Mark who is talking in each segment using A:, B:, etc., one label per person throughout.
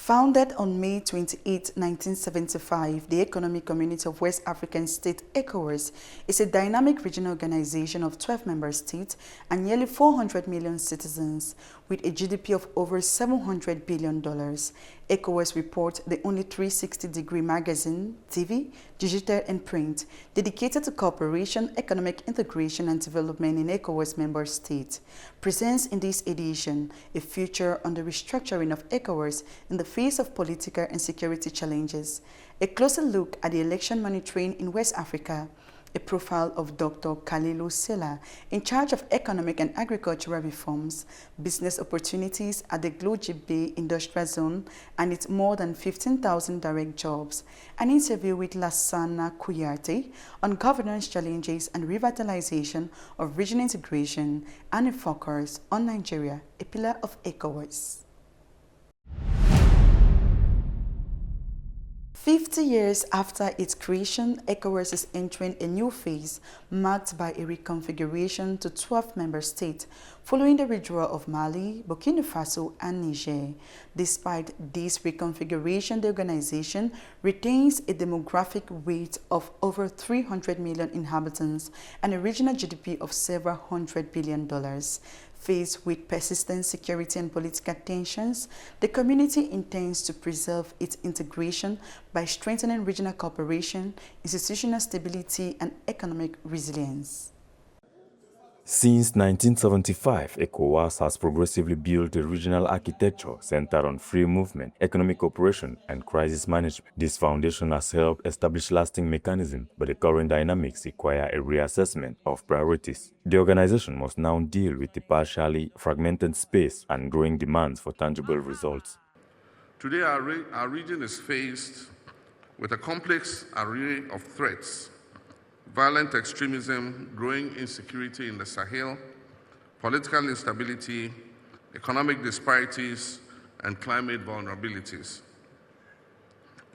A: Founded on May 28, 1975, the Economic Community of West African States, ECOWAS, is a dynamic regional organization of 12 member states and nearly 400 million citizens, with a GDP of over $700 billion. ECOWAS reports the only 360-degree magazine, TV, digital and print, dedicated to cooperation, economic integration and development in ECOWAS member states, presents in this edition a feature on the restructuring of ECOWAS in the face of political and security challenges, a closer look at the election monitoring in West Africa, a profile of Dr. Kalilou Sylla, in charge of economic and agricultural reforms, business opportunities at the Kouyaté Bay Industrial Zone and its more than 15,000 direct jobs, an interview with Lansana Kouyaté on governance challenges and revitalization of regional integration, and a focus on Nigeria, a pillar of ECOWAS. 50 years after its creation, ECOWAS is entering a new phase marked by a reconfiguration to 12 member states following the withdrawal of Mali, Burkina Faso and Niger. Despite this reconfiguration, the organization retains a demographic weight of over 300 million inhabitants and a regional GDP of several $100 billion. Faced with persistent security and political tensions, the community intends to preserve its integration by strengthening regional cooperation, institutional stability, and economic resilience.
B: Since 1975, ECOWAS has progressively built a regional architecture centered on free movement, economic cooperation, and crisis management. This foundation has helped establish lasting mechanisms, but the current dynamics require a reassessment of priorities. The organization must now deal with the partially fragmented space and growing demands for tangible results.
C: Today, our region is faced with a complex array of threats: violent extremism, growing insecurity in the Sahel, political instability, economic disparities, and climate vulnerabilities.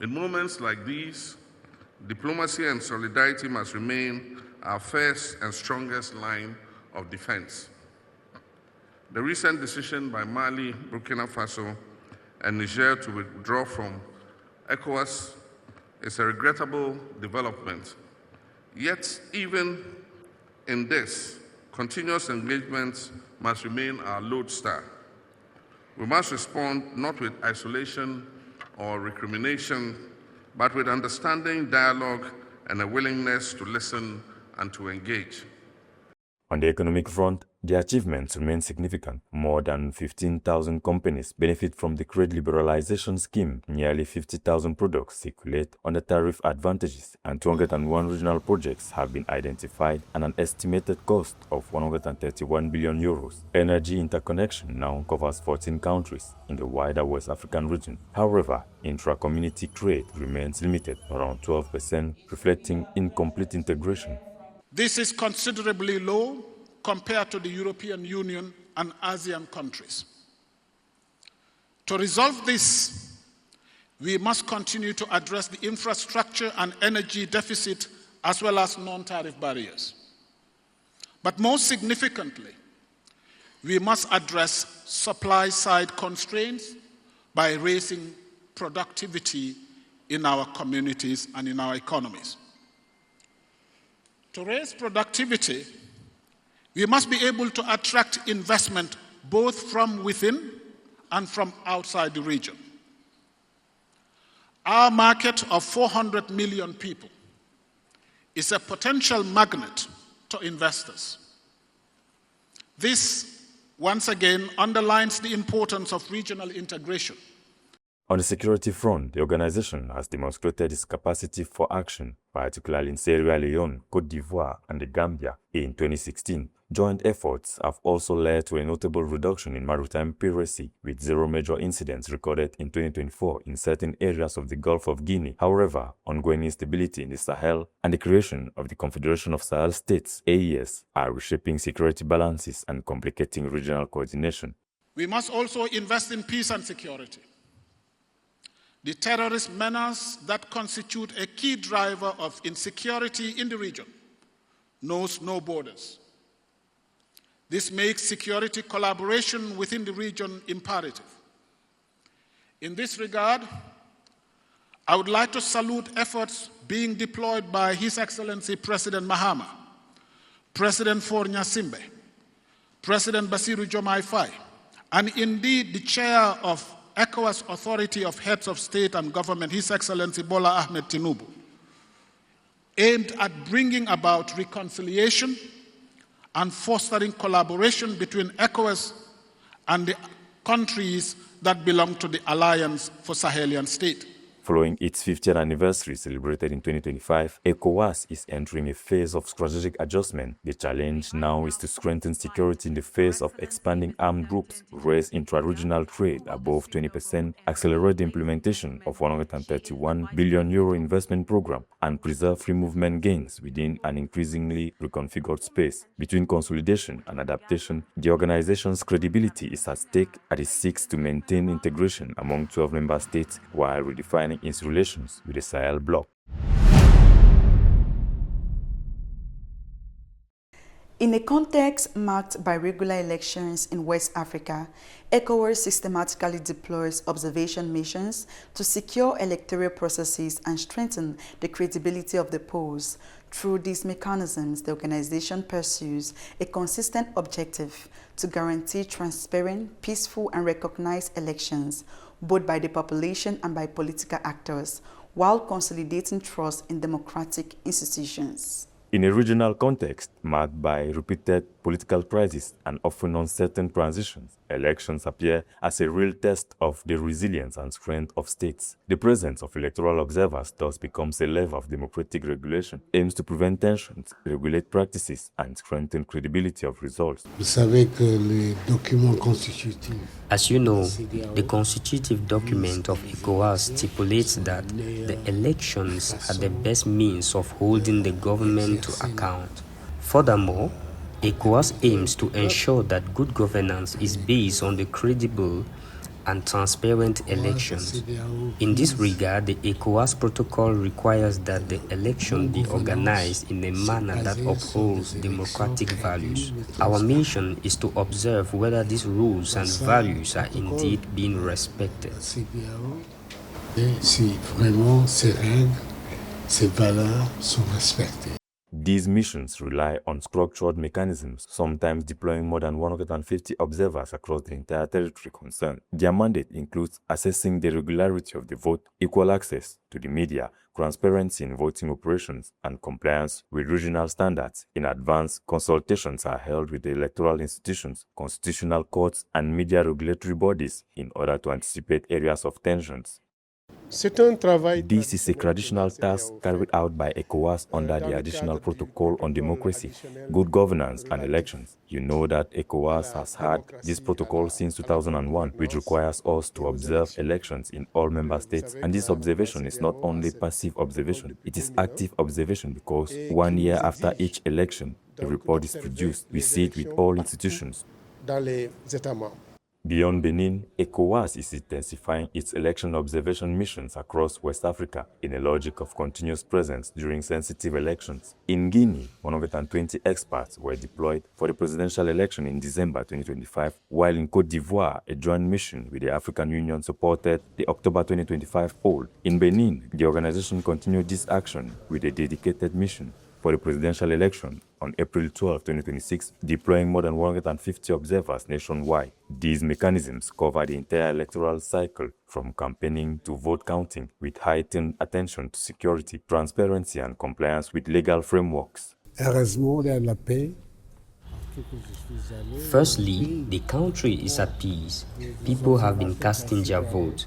C: In moments like these, diplomacy and solidarity must remain our first and strongest line of defense. The recent decision by Mali, Burkina Faso, and Niger to withdraw from ECOWAS is a regrettable development. Yet, even in this, continuous engagement must remain our lodestar. We must respond not with isolation or recrimination, but with understanding, dialogue, and a willingness to listen and to engage.
B: On the economic front, the achievements remain significant. More than 15,000 companies benefit from the trade liberalization scheme. Nearly 50,000 products circulate under tariff advantages, and 201 regional projects have been identified at an estimated cost of 131 billion euros. Energy interconnection now covers 14 countries in the wider West African region. However, intra-community trade remains limited, around 12%, reflecting incomplete integration.
D: This is considerably low compared to the European Union and ASEAN countries. To resolve this, we must continue to address the infrastructure and energy deficit as well as non-tariff barriers. But most significantly, we must address supply-side constraints by raising productivity in our communities and in our economies. To raise productivity, we must be able to attract investment both from within and from outside the region. Our market of 400 million people is a potential magnet to investors. This, once again, underlines the importance of regional integration.
B: On the security front, the organization has demonstrated its capacity for action, particularly in Sierra Leone, Côte d'Ivoire, and the Gambia in 2016. Joint efforts have also led to a notable reduction in maritime piracy, with 0 major incidents recorded in 2024 in certain areas of the Gulf of Guinea. However, ongoing instability in the Sahel and the creation of the Confederation of Sahel States, AES, are reshaping security balances and complicating regional coordination.
D: We must also invest in peace and security. The terrorist menace that constitute a key driver of insecurity in the region knows no borders. This makes security collaboration within the region imperative. In this regard, I would like to salute efforts being deployed by His Excellency President Mahama, President Faure Gnassingbé, President Bassirou Diomaye Faye, and indeed the chair of ECOWAS Authority of Heads of State and Government, His Excellency Bola Ahmed Tinubu, aimed at bringing about reconciliation and fostering collaboration between ECOWAS and the countries that belong to the Alliance for Sahelian State.
B: Following its 50th anniversary celebrated in 2025, ECOWAS is entering a phase of strategic adjustment. The challenge now is to strengthen security in the face of expanding armed groups, raise intra-regional trade above 20%, accelerate the implementation of €131 billion investment program, and preserve free movement gains within an increasingly reconfigured space. Between consolidation and adaptation, the organization's credibility is at stake as it seeks to maintain integration among 12 member states while redefining its relations with the Sahel bloc.
A: In a context marked by regular elections in West Africa, ECOWAS systematically deploys observation missions to secure electoral processes and strengthen the credibility of the polls. Through these mechanisms, the organization pursues a consistent objective to guarantee transparent, peaceful, and recognized elections, both by the population and by political actors, while consolidating trust in democratic institutions.
B: In a regional context marked by repeated political crises and often uncertain transitions, elections appear as a real test of the resilience and strength of states. The presence of electoral observers thus becomes a lever of democratic regulation, aims to prevent tensions, regulate practices, and strengthen credibility of results.
E: As you know, the constitutive document of ECOWAS stipulates that the elections are the best means of holding the government to account. Furthermore, ECOWAS aims to ensure that good governance is based on the credible and transparent elections. In this regard, the ECOWAS protocol requires that the election be organized in a manner that upholds democratic values. Our mission is to observe whether these rules and values are indeed being respected.
F: Si vraiment ces règles, ces valeurs sont respectées.
B: These missions rely on structured mechanisms, sometimes deploying more than 150 observers across the entire territory concerned. Their mandate includes assessing the regularity of the vote, equal access to the media, transparency in voting operations, and compliance with regional standards. In advance, consultations are held with the electoral institutions, constitutional courts, and media regulatory bodies in order to anticipate areas of tensions. This is a traditional task carried out by ECOWAS under the Additional Protocol on Democracy, Good Governance and Elections. You know that ECOWAS has had this protocol since 2001, which requires us to observe elections in all member states. And this observation is not only passive observation, it is active observation because 1 year after each election, a report is produced. We see it with all institutions. Beyond Benin, ECOWAS is intensifying its election observation missions across West Africa in a logic of continuous presence during sensitive elections. In Guinea, 120 experts were deployed for the presidential election in December 2025, while in Côte d'Ivoire, a joint mission with the African Union supported the October 2025 poll. In Benin, the organization continued this action with a dedicated mission for the presidential election on April 12, 2026, deploying more than 150 observers nationwide. These mechanisms cover the entire electoral cycle, from campaigning to vote counting, with heightened attention to security, transparency, and compliance with legal frameworks.
E: Firstly, the country is at peace. People have been casting their vote.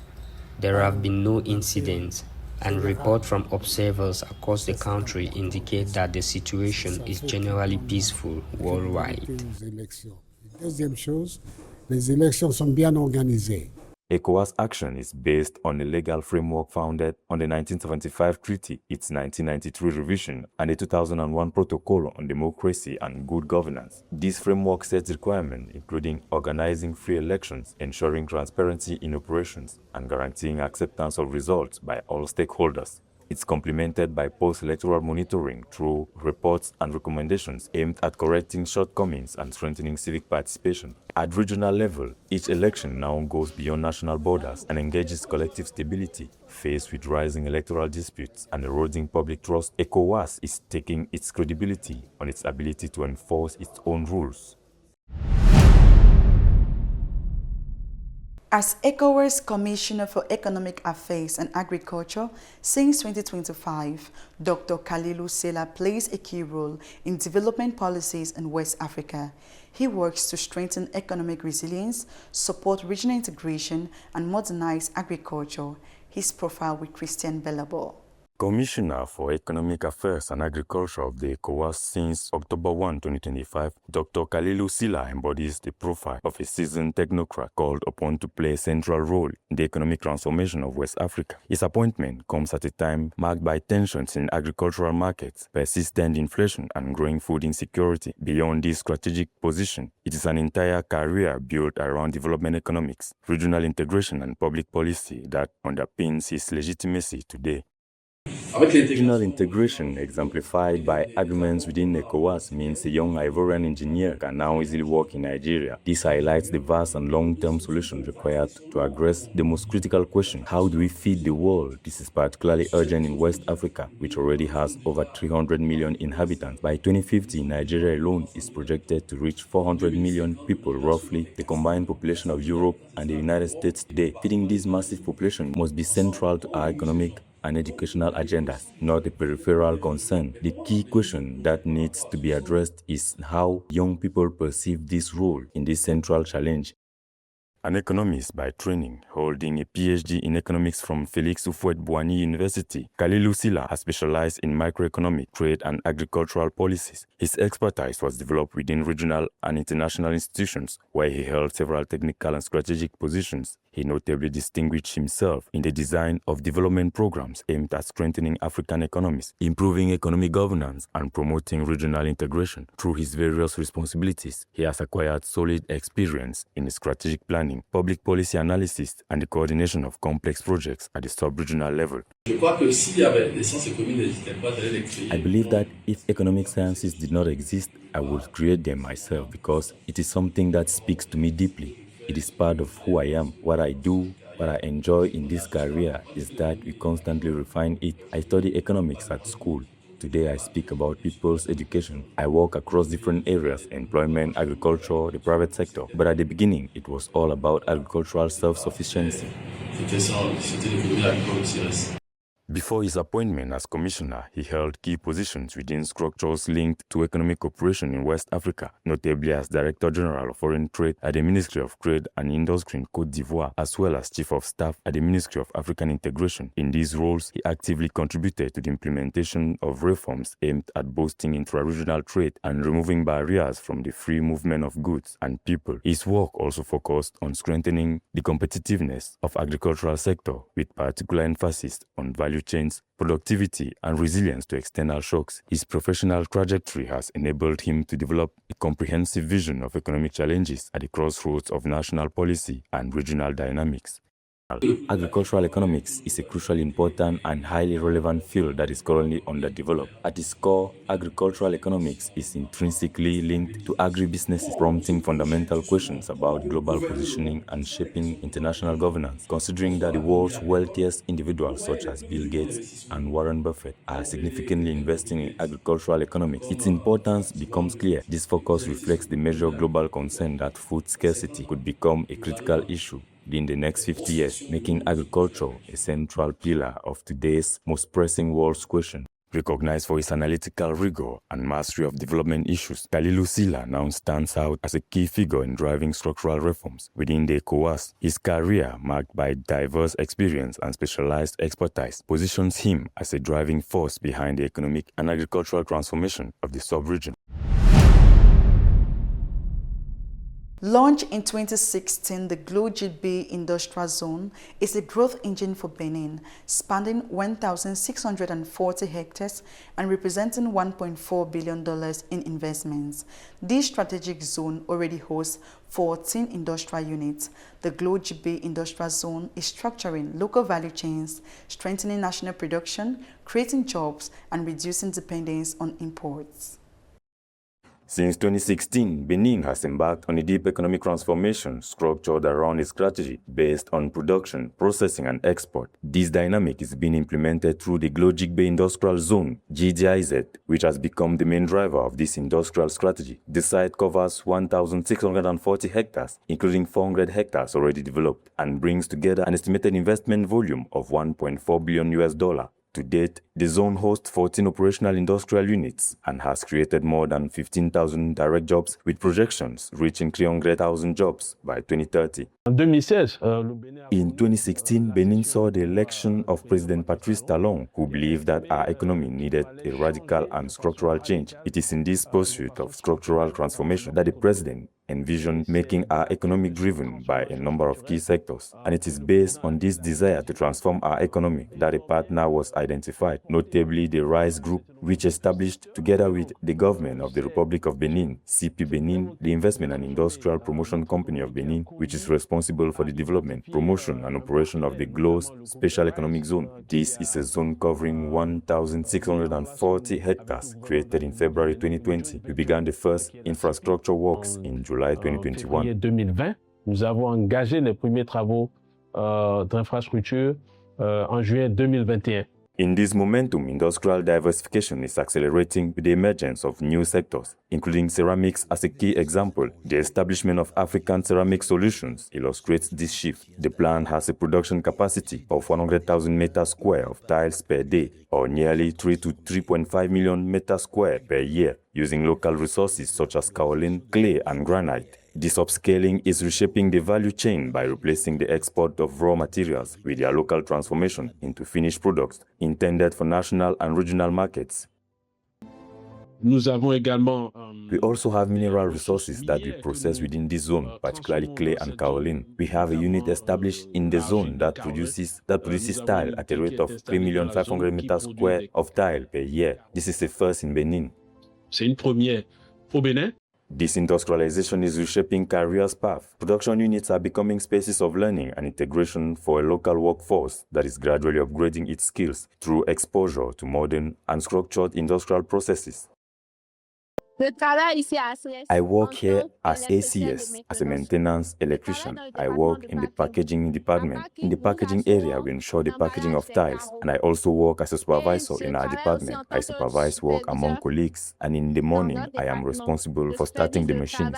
E: There have been no incidents, and reports from observers across the country indicate that the situation is generally peaceful worldwide.
B: ECOWAS action is based on a legal framework founded on the 1975 Treaty, its 1993 revision, and the 2001 Protocol on Democracy and Good Governance. This framework sets requirements including organizing free elections, ensuring transparency in operations, and guaranteeing acceptance of results by all stakeholders. It's complemented by post-electoral monitoring through reports and recommendations aimed at correcting shortcomings and strengthening civic participation. At regional level, each election now goes beyond national borders and engages collective stability. Faced with rising electoral disputes and eroding public trust, ECOWAS is taking its credibility on its ability to enforce its own rules.
A: As ECOWAS Commissioner for Economic Affairs and Agriculture since 2025, Dr. Kalilou Sylla plays a key role in development policies in West Africa. He works to strengthen economic resilience, support regional integration, and modernize agriculture. His profile with Christian Bellabo.
B: Commissioner for Economic Affairs and Agriculture of the ECOWAS since October 1, 2025, Dr. Kalilou Sylla embodies the profile of a seasoned technocrat called upon to play a central role in the economic transformation of West Africa. His appointment comes at a time marked by tensions in agricultural markets, persistent inflation, and growing food insecurity. Beyond this strategic position, it is an entire career built around development economics, regional integration, and public policy that underpins his legitimacy today. Regional integration, exemplified by agreements within ECOWAS, means a young Ivorian engineer can now easily work in Nigeria. This highlights the vast and long-term solutions required to address the most critical question: how do we feed the world? This is particularly urgent in West Africa, which already has over 300 million inhabitants. By 2050, Nigeria alone is projected to reach 400 million people, roughly the combined population of Europe and the United States today. Feeding this massive population must be central to our economic and educational agendas, not a peripheral concern. The key question that needs to be addressed is how young people perceive this role in this central challenge. An economist by training, holding a PhD in economics from Félix Houphouët-Boigny University, Kalilou Sylla has specialized in microeconomic, trade, and agricultural policies. His expertise was developed within regional and international institutions, where he held several technical and strategic positions. He notably distinguished himself in the design of development programs aimed at strengthening African economies, improving economic governance, and promoting regional integration. Through his various responsibilities, he has acquired solid experience in strategic planning, public policy analysis, and the coordination of complex projects at the sub-regional level. I believe that if economic sciences did not exist, I would create them myself because it is something that speaks to me deeply. It is part of who I am. What I do, what I enjoy in this career is that we constantly refine it. I study economics at school. Today I speak about people's education. I work across different areas: employment, agriculture, the private sector. But at the beginning, it was all about agricultural self-sufficiency. Before his appointment as commissioner, he held key positions within structures linked to economic cooperation in West Africa, notably as Director General of Foreign Trade at the Ministry of Trade and Industry in Côte d'Ivoire, as well as Chief of Staff at the Ministry of African Integration. In these roles, he actively contributed to the implementation of reforms aimed at boosting intra-regional trade and removing barriers from the free movement of goods and people. His work also focused on strengthening the competitiveness of agricultural sector, with particular emphasis on value chains, productivity, and resilience to external shocks. His professional trajectory has enabled him to develop a comprehensive vision of economic challenges at the crossroads of national policy and regional dynamics. Agricultural economics is a crucially important and highly relevant field that is currently underdeveloped. At its core, agricultural economics is intrinsically linked to agribusinesses, prompting fundamental questions about global positioning and shaping international governance. Considering that the world's wealthiest individuals, such as Bill Gates and Warren Buffett, are significantly investing in agricultural economics, its importance becomes clear. This focus reflects the major global concern that food scarcity could become a critical issue in the next 50 years, making agriculture a central pillar of today's most pressing world question. Recognized for his analytical rigor and mastery of development issues, Kalilou Sylla now stands out as a key figure in driving structural reforms within the ECOWAS. His career, marked by diverse experience and specialized expertise, positions him as a driving force behind the economic and agricultural transformation of the sub-region.
A: Launched in 2016, the GloGB Industrial Zone is a growth engine for Benin, spanning 1,640 hectares and representing $1.4 billion in investments. This strategic zone already hosts 14 industrial units. The GloGB Industrial Zone is structuring local value chains, strengthening national production, creating jobs, and reducing dependence on imports.
B: Since 2016, Benin has embarked on a deep economic transformation structured around a strategy based on production, processing, and export. This dynamic is being implemented through the GloGB Industrial Zone, GDIZ, which has become the main driver of this industrial strategy. The site covers 1,640 hectares, including 400 hectares already developed, and brings together an estimated investment volume of $1.4 billion. To date, the zone hosts 14 operational industrial units and has created more than 15,000 direct jobs, with projections reaching 300,000 jobs by 2030. In 2016, Benin saw the election of President Patrice Talon, who believed that our economy needed a radical and structural change. It is in this pursuit of structural transformation that the president envisioned making our economy driven by a number of key sectors. And it is based on this desire to transform our economy that a partner was identified, notably the RISE Group, which established together with the government of the Republic of Benin, CP Benin, the Investment and Industrial Promotion Company of Benin, which is responsible for the development, promotion, and operation of the GLO's Special Economic Zone. This is a zone covering 1,640 hectares, created in February 2020. We began the first infrastructure works in July 2021.
G: Nous avons engagé les premiers travaux d'infrastructure en juin 2021.
B: In this momentum, industrial diversification is accelerating with the emergence of new sectors, including ceramics as a key example. The establishment of African Ceramic Solutions illustrates this shift. The plant has a production capacity of 100,000 meters square of tiles per day, or nearly 3 to 3.5 million meters square per year, using local resources such as kaolin, clay, and granite. This upscaling is reshaping the value chain by replacing the export of raw materials with their local transformation into finished products intended for national and regional markets. We also have mineral resources that we process within this zone, particularly clay and kaolin. We have a unit established in the zone that produces tile at a rate of 3,500,000 meters square of tile per year. This is a first in Benin.
G: C'est une première au Bénin.
B: This industrialization is reshaping careers paths. Production units are becoming spaces of learning and integration for a local workforce that is gradually upgrading its skills through exposure to modern and structured industrial processes. I work here as ACS, as a maintenance electrician. I work in the packaging department. In the packaging area, we ensure the packaging of tiles. And I also work as a supervisor in our department. I supervise work among colleagues. And in the morning, I am responsible for starting the machines.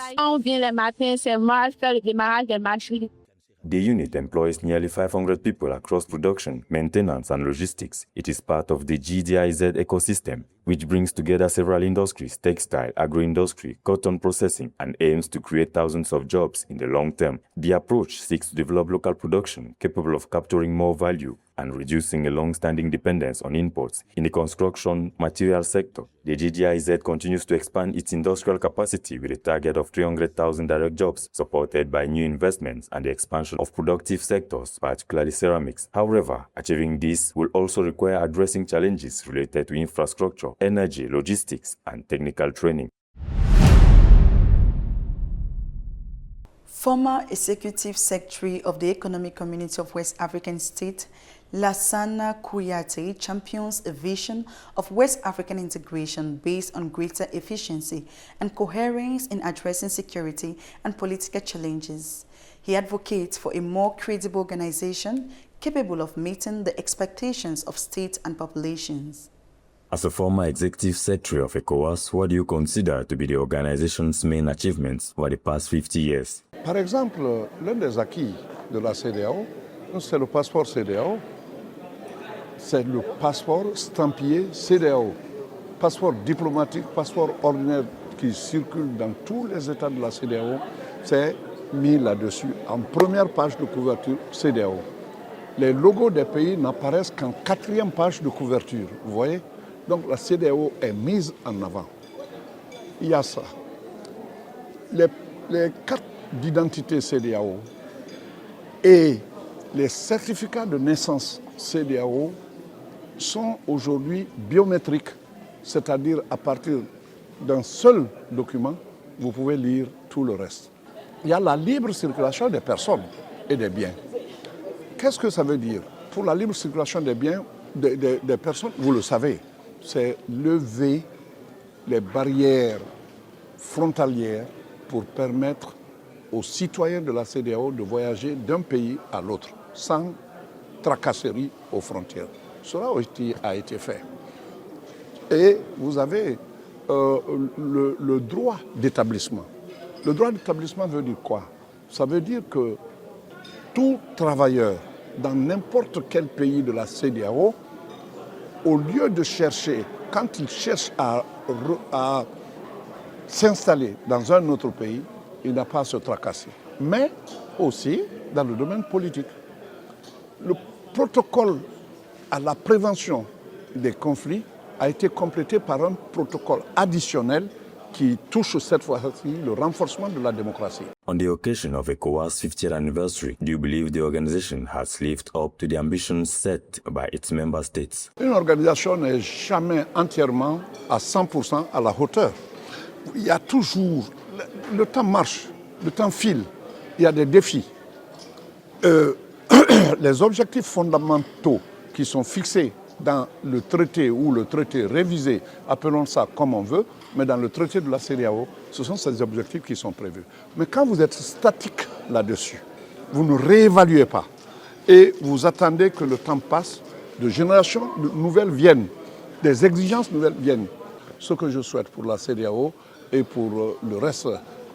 B: The unit employs nearly 500 people across production, maintenance, and logistics. It is part of the GDIZ ecosystem, which brings together several industries: textile, agro-industry, cotton processing, and aims to create thousands of jobs in the long term. The approach seeks to develop local production capable of capturing more value and reducing a long-standing dependence on imports. In the construction material sector, the GDIZ continues to expand its industrial capacity with a target of 300,000 direct jobs, supported by new investments and the expansion of productive sectors, particularly ceramics. However, achieving this will also require addressing challenges related to infrastructure, energy, logistics, and technical training.
A: Former Executive Secretary of the Economic Community of West African State, Lansana Kouyaté, champions a vision of West African integration based on greater efficiency and coherence in addressing security and political challenges. He advocates for a more credible organization capable of meeting the expectations of states and populations.
B: As a former executive secretary of ECOWAS, what do you consider to be the organization's main achievements over the past 50 years?
H: Par exemple, l'un des acquis de la CEDEAO, c'est le passeport CEDEAO. C'est le passeport stampillé CEDEAO. Passeport diplomatique, passeport ordinaire qui circule dans tous les États de la CEDEAO, c'est mis là-dessus en première page de couverture CEDEAO. Les logos des pays n'apparaissent qu'en 4e page de couverture, vous voyez? Donc la CEDEAO est mise en avant. Il y a ça. Les les cartes d'identité CEDEAO et les certificats de naissance CEDEAO sont aujourd'hui biométriques, c'est-à-dire à partir d'un seul document, vous pouvez lire tout le reste. Il y a la libre circulation des personnes et des biens. Qu'est-ce que ça veut dire? Pour la libre circulation des biens, des personnes, vous le savez, c'est lever les barrières frontalières pour permettre aux citoyens de la CEDEAO de voyager d'un pays à l'autre sans tracasserie aux frontières. Cela a été fait. Et vous avez le droit d'établissement. Le droit d'établissement veut dire quoi? Ça veut dire que tout travailleur dans n'importe quel pays de la CEDEAO, au lieu de chercher, quand il cherche à s'installer dans un autre pays, il n'a pas à se tracasser. Mais aussi dans le domaine politique. Le protocole à la prévention des conflits a été complété par un protocole additionnel qui touche cette fois-ci le renforcement de la démocratie.
B: On the occasion of ECOWAS' 50th anniversary, do you believe the organization has lived up to the ambitions set by its member states?
H: Une organisation n'est jamais entièrement à 100% à la hauteur. Il y a toujours, le temps marche, le temps file, il y a des défis. Les objectifs fondamentaux qui sont fixés dans le traité ou le traité révisé, appelons ça comme on veut, mais dans le traité de la CEDEAO, ce sont ces objectifs qui sont prévus. Mais quand vous êtes statique là-dessus, vous ne réévaluez pas et vous attendez que le temps passe, de générations nouvelles viennent, des exigences nouvelles viennent. Ce que je souhaite pour la CEDEAO et pour le reste,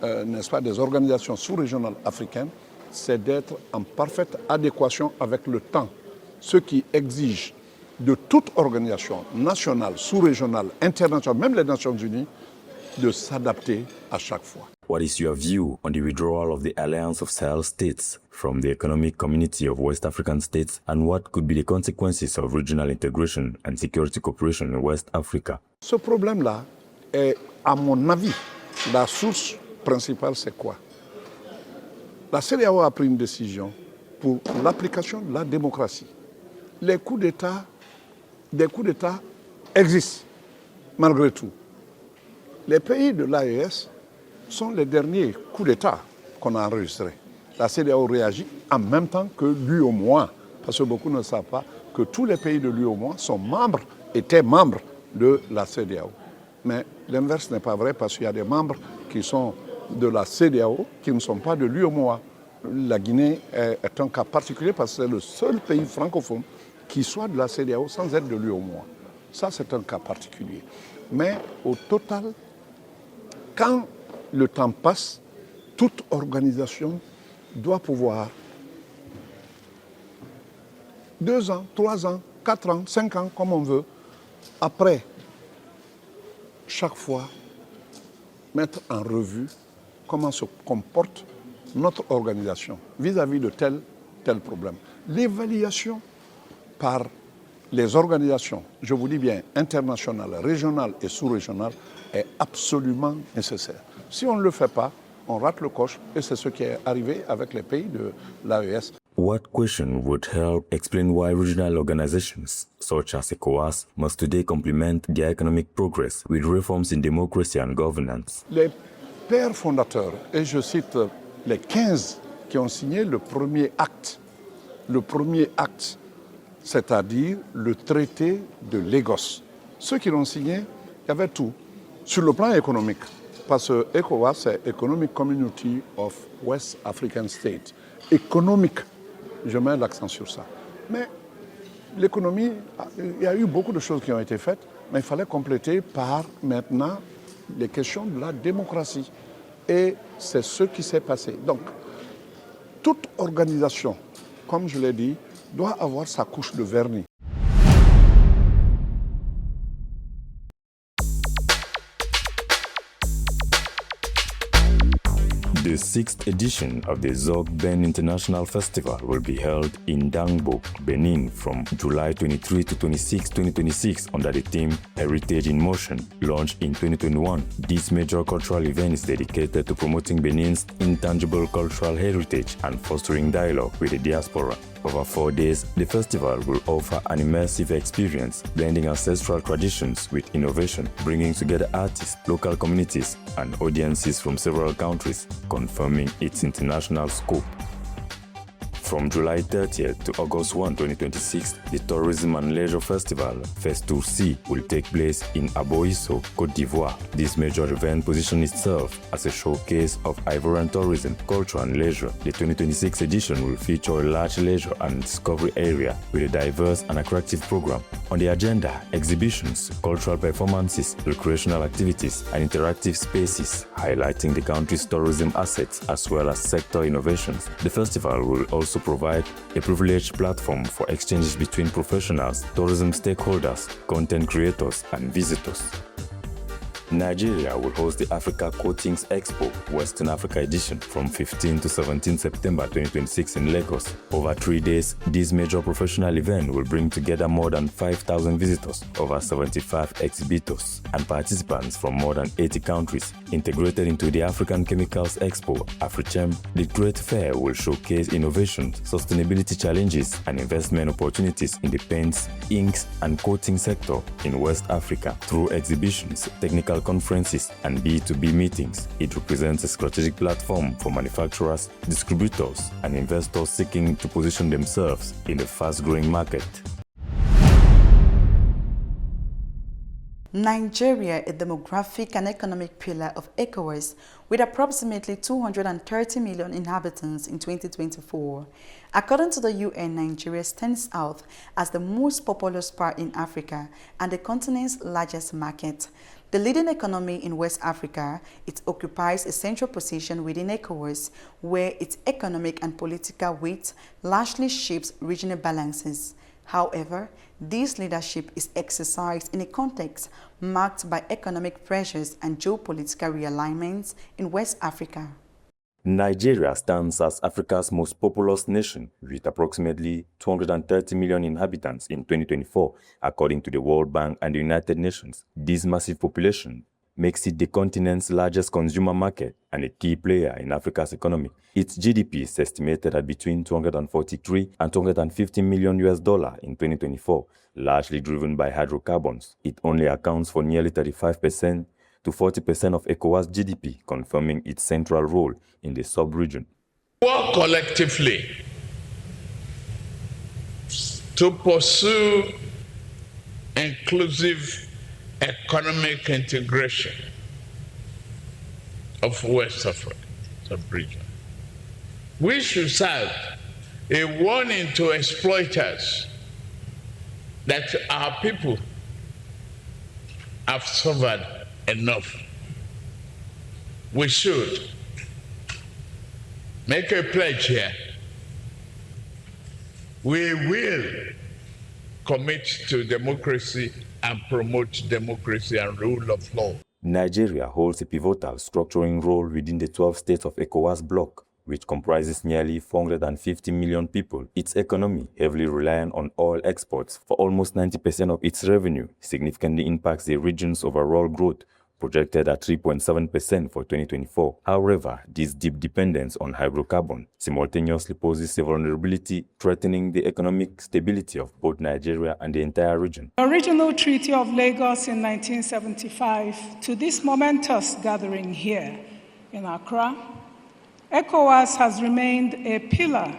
H: n'est-ce pas, des organisations sous-régionales africaines, c'est d'être en parfaite adéquation avec le temps, ce qui exige de toute organisation nationale, sous-régionale, internationale, même les Nations Unies, de s'adapter à chaque fois.
B: What is your view on the withdrawal of the Alliance of Sahel States from the Economic Community of West African States, and what could be the consequences of regional integration and security cooperation in West Africa?
H: Ce problème-là est, à mon avis, la source principale, c'est quoi? La CEDEAO a pris une décision pour l'application de la démocratie. Les coups d'État, des coups d'État existent, malgré tout. Les pays de l'AES sont les derniers coups d'État qu'on a enregistrés. La CEDEAO réagit en même temps que l'UOMOA, parce que beaucoup ne savent pas que tous les pays de l'UOMOA sont membres, étaient membres de la CEDEAO. Mais l'inverse n'est pas vrai, parce qu'il y a des membres qui sont de la CEDEAO qui ne sont pas de l'UOMOA. La Guinée est un cas particulier parce que c'est le seul pays francophone qui soit de la CEDEAO sans être de l'UOMOA. Ça, c'est un cas particulier. Mais au total, quand le temps passe, toute organisation doit pouvoir 2 ans, 3 ans, 4 ans, 5 ans, comme on veut, après, chaque fois, mettre en revue comment se comporte notre organisation vis-à-vis de tel problème. L'évaluation par les organisations, je vous dis bien internationales, régionales et sous-régionales, est absolument nécessaire. Si on ne le fait pas, on rate le coche et c'est ce qui est arrivé avec les pays de l'AES.
B: What question would help explain why regional organizations, such as ECOWAS, must today complement their economic progress with reforms in democracy and governance?
H: Les pères fondateurs, et je cite les 15 qui ont signé le premier acte, c'est-à-dire le traité de Lagos. Ceux qui l'ont signé, il y avait tout. Sur le plan économique, parce que ECOWAS, c'est Economic Community of West African States. Économique, je mets l'accent sur ça. Mais l'économie, il y a eu beaucoup de choses qui ont été faites, mais il fallait compléter par maintenant les questions de la démocratie. Et c'est ce qui s'est passé. Donc, toute organisation, comme je l'ai dit, doit avoir sa couche de vernis.
B: The 6th edition of the Zog Ben International Festival will be held in Dangbo, Benin from July 23 to 26, 2026 under the theme Heritage in Motion. Launched in 2021, this major cultural event is dedicated to promoting Benin's intangible cultural heritage and fostering dialogue with the diaspora. Over 4 days, the festival will offer an immersive experience, blending ancestral traditions with innovation, bringing together artists, local communities, and audiences from several countries, confirming its international scope. From July 30th to August 1, 2026, the Tourism and Leisure Festival, Festoursi, will take place in Aboisso, Côte d'Ivoire. This major event positions itself as a showcase of Ivorian tourism, culture and leisure. The 2026 edition will feature a large leisure and discovery area with a diverse and attractive program. On the agenda, exhibitions, cultural performances, recreational activities, and interactive spaces, highlighting the country's tourism assets as well as sector innovations. The festival will also provide a privileged platform for exchanges between professionals, tourism stakeholders, content creators, and visitors. Nigeria will host the Africa Coatings Expo Western Africa Edition from 15 to 17 September 2026 in Lagos. Over 3 days, this major professional event will bring together more than 5,000 visitors, over 75 exhibitors, and participants from more than 80 countries. Integrated into the African Chemicals Expo, Africhem, the Great Fair will showcase innovations, sustainability challenges, and investment opportunities in the paints, inks, and coating sector in West Africa. Through exhibitions, technical conferences, and B2B meetings, it represents a strategic platform for manufacturers, distributors, and investors seeking to position themselves in the fast-growing market.
A: Nigeria, a demographic and economic pillar of ECOWAS, with approximately 230 million inhabitants in 2024. According to the UN, Nigeria stands out as the most populous part in Africa and the continent's largest market. The leading economy in West Africa, it occupies a central position within ECOWAS, where its economic and political weight largely shapes regional balances. However, this leadership is exercised in a context marked by economic pressures and geopolitical realignments in West Africa.
B: Nigeria stands as Africa's most populous nation, with approximately 230 million inhabitants in 2024, according to the World Bank and the United Nations. This massive population makes it the continent's largest consumer market and a key player in Africa's economy. Its GDP is estimated at between $243 and $250 million in 2024, largely driven by hydrocarbons. It only accounts for nearly 35% to 40% of ECOWAS GDP, confirming its central role in the sub-region.
I: Work collectively to pursue inclusive economic integration of West Africa sub-region. We should serve a warning to exploiters that our people have suffered enough. We should make a pledge here. We will commit to democracy and promote democracy and rule of law.
B: Nigeria holds a pivotal structuring role within the 12 states of ECOWAS bloc, which comprises nearly 450 million people. Its economy, heavily reliant on oil exports for almost 90% of its revenue, significantly impacts the region's overall growth, projected at 3.7% for 2024. However, this deep dependence on hydrocarbon simultaneously poses a vulnerability threatening the economic stability of both Nigeria and the entire region.
J: The original Treaty of Lagos in 1975 to this momentous gathering here in Accra, ECOWAS has remained a pillar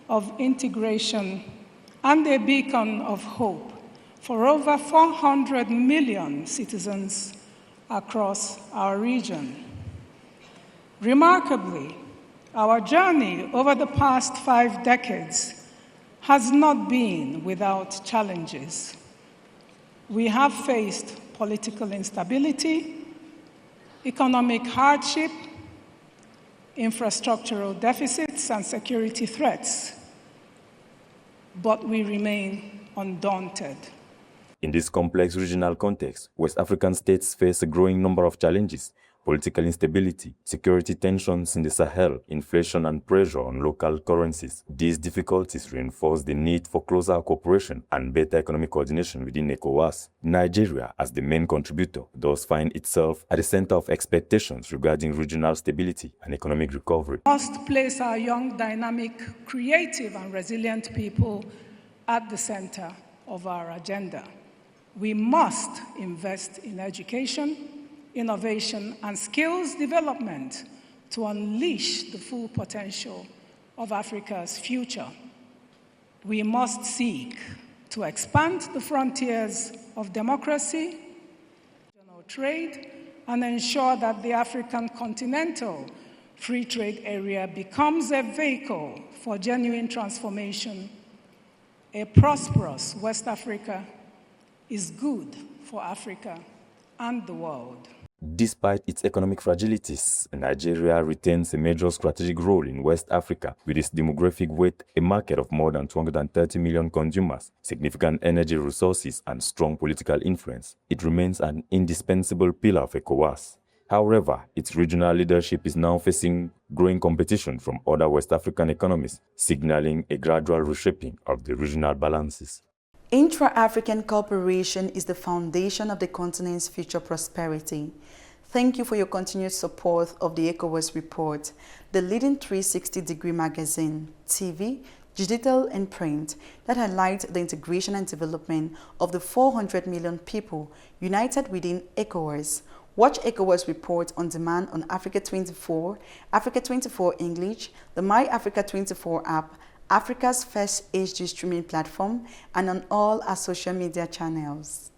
J: of integration and a beacon of hope for over 400 million citizens across our region. Remarkably, our journey over the past 5 decades has not been without challenges. We have faced political instability, economic hardship, infrastructural deficits, and security threats, but we remain undaunted.
B: In this complex regional context, West African states face a growing number of challenges, political instability, security tensions in the Sahel, inflation and pressure on local currencies. These difficulties reinforce the need for closer cooperation and better economic coordination within ECOWAS. Nigeria, as the main contributor, does find itself at the center of expectations regarding regional stability and economic recovery.
J: We must place our young, dynamic, creative and resilient people at the center of our agenda. We must invest in education, innovation, and skills development to unleash the full potential of Africa's future. We must seek to expand the frontiers of democracy, regional trade, and ensure that the African continental free trade area becomes a vehicle for genuine transformation. A prosperous West Africa is good for Africa and the world.
B: Despite its economic fragilities, Nigeria retains a major strategic role in West Africa with its demographic weight, a market of more than 230 million consumers, significant energy resources, and strong political influence. It remains an indispensable pillar of ECOWAS. However, its regional leadership is now facing growing competition from other West African economies, signaling a gradual reshaping of the regional balances.
A: Intra-African cooperation is the foundation of the continent's future prosperity. Thank you for your continued support of the ECOWAS report, the leading 360-degree magazine, TV, digital and print that highlight the integration and development of the 400 million people united within ECOWAS. Watch ECOWAS report on demand on Africa 24, Africa 24 English, the My Africa 24 app, Africa's first HD streaming platform, and on all our social media channels.